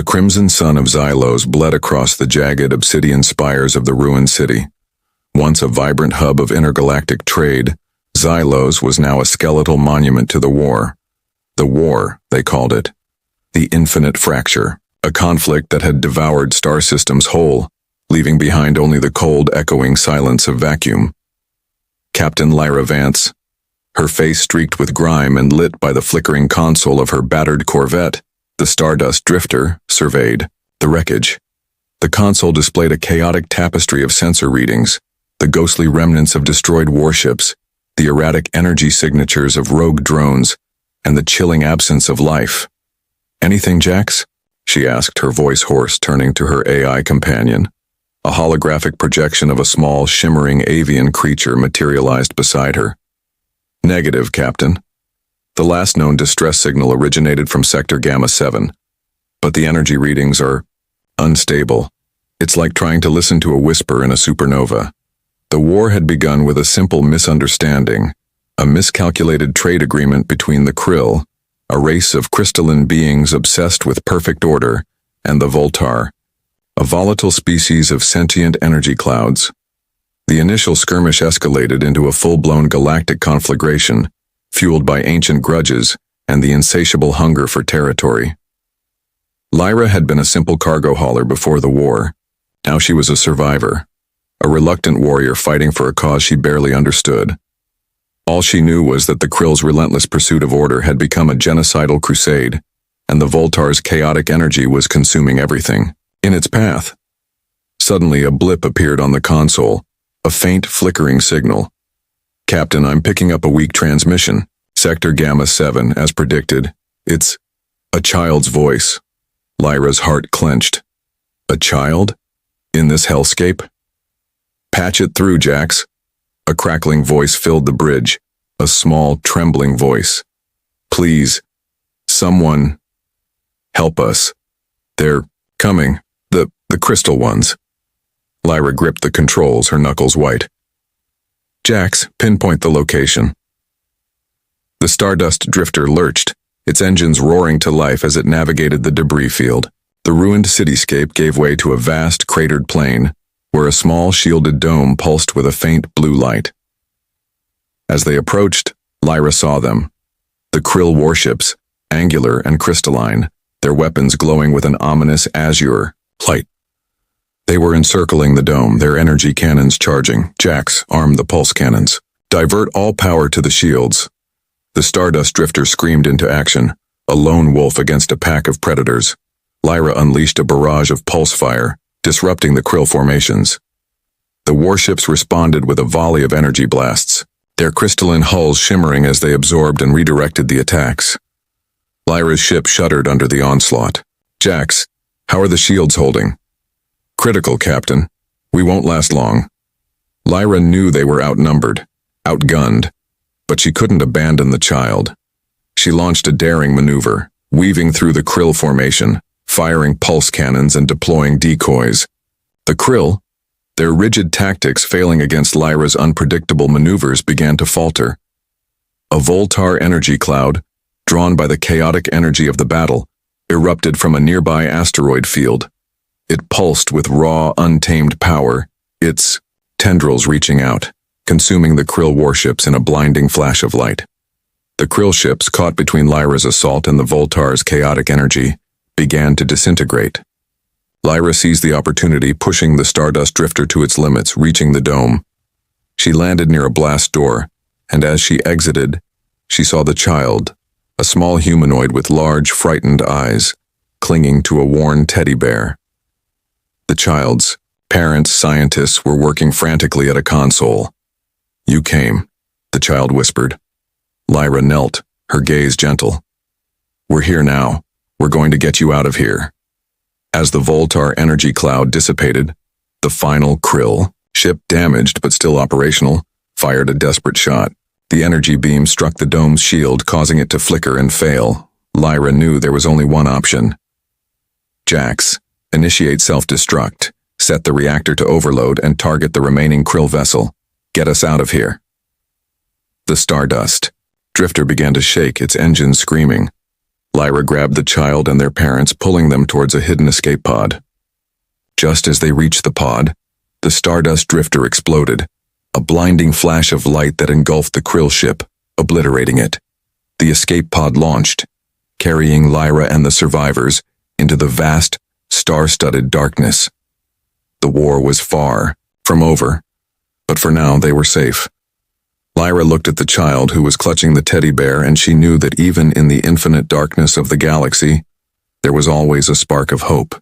The crimson sun of Xylos bled across the jagged obsidian spires of the ruined city. Once a vibrant hub of intergalactic trade, Xylos was now a skeletal monument to the war. The war, they called it. The infinite fracture, a conflict that had devoured star systems whole, leaving behind only the cold, echoing silence of vacuum. Captain Lyra Vance, her face streaked with grime and lit by the flickering console of her battered corvette, the Stardust Drifter, surveyed the wreckage. The console displayed a chaotic tapestry of sensor readings, the ghostly remnants of destroyed warships, the erratic energy signatures of rogue drones, and the chilling absence of life. "Anything, Jax?" she asked, her voice hoarse, turning to her AI companion. A holographic projection of a small, shimmering avian creature materialized beside her. "Negative, Captain. The last known distress signal originated from Sector Gamma 7, but the energy readings are unstable. It's like trying to listen to a whisper in a supernova." The war had begun with a simple misunderstanding, a miscalculated trade agreement between the Krill, a race of crystalline beings obsessed with perfect order, and the Voltar, a volatile species of sentient energy clouds. The initial skirmish escalated into a full-blown galactic conflagration, fueled by ancient grudges and the insatiable hunger for territory. Lyra had been a simple cargo hauler before the war. Now she was a survivor, a reluctant warrior fighting for a cause she barely understood. All she knew was that the Krill's relentless pursuit of order had become a genocidal crusade, and the Voltar's chaotic energy was consuming everything in its path. Suddenly, a blip appeared on the console, a faint, flickering signal. "Captain, I'm picking up a weak transmission. Sector Gamma 7, as predicted. It's a child's voice." Lyra's heart clenched. A child? In this hellscape? "Patch it through, Jax." A crackling voice filled the bridge, a small, trembling voice. "Please, someone, help us. They're coming, the crystal ones." Lyra gripped the controls, her knuckles white. "Jax, pinpoint the location." The Stardust Drifter lurched, its engines roaring to life as it navigated the debris field. The ruined cityscape gave way to a vast, cratered plain, where a small, shielded dome pulsed with a faint blue light. As they approached, Lyra saw them. The Krill warships, angular and crystalline, their weapons glowing with an ominous azure light. They were encircling the dome, their energy cannons charging. "Jax, arm the pulse cannons. Divert all power to the shields." The Stardust Drifter screamed into action, a lone wolf against a pack of predators. Lyra unleashed a barrage of pulse fire, disrupting the Krill formations. The warships responded with a volley of energy blasts, their crystalline hulls shimmering as they absorbed and redirected the attacks. Lyra's ship shuddered under the onslaught. "Jax, how are the shields holding?" "Critical, Captain. We won't last long." Lyra knew they were outnumbered, outgunned, but she couldn't abandon the child. She launched a daring maneuver, weaving through the Krill formation, firing pulse cannons and deploying decoys. The Krill, their rigid tactics failing against Lyra's unpredictable maneuvers, began to falter. A Voltar energy cloud, drawn by the chaotic energy of the battle, erupted from a nearby asteroid field. It pulsed with raw, untamed power, its tendrils reaching out, consuming the Krill warships in a blinding flash of light. The Krill ships, caught between Lyra's assault and the Voltar's chaotic energy, began to disintegrate. Lyra seized the opportunity, pushing the Stardust Drifter to its limits, reaching the dome. She landed near a blast door, and as she exited, she saw the child, a small humanoid with large, frightened eyes, clinging to a worn teddy bear. The child's parents, scientists, were working frantically at a console. "You came," the child whispered. Lyra knelt, her gaze gentle. "We're here now. We're going to get you out of here." As the Voltar energy cloud dissipated, the final Krill ship, damaged but still operational, fired a desperate shot. The energy beam struck the dome's shield, causing it to flicker and fail. Lyra knew there was only one option. "Jax, initiate self-destruct, set the reactor to overload, and target the remaining Krill vessel. Get us out of here." The Stardust Drifter began to shake, its engines screaming. Lyra grabbed the child and their parents, pulling them towards a hidden escape pod. Just as they reached the pod, the Stardust Drifter exploded, a blinding flash of light that engulfed the krill ship, obliterating it. The escape pod launched, carrying Lyra and the survivors into the vast, star-studded darkness. The war was far from over, but for now they were safe. Lyra looked at the child who was clutching the teddy bear, and she knew that even in the infinite darkness of the galaxy, there was always a spark of hope.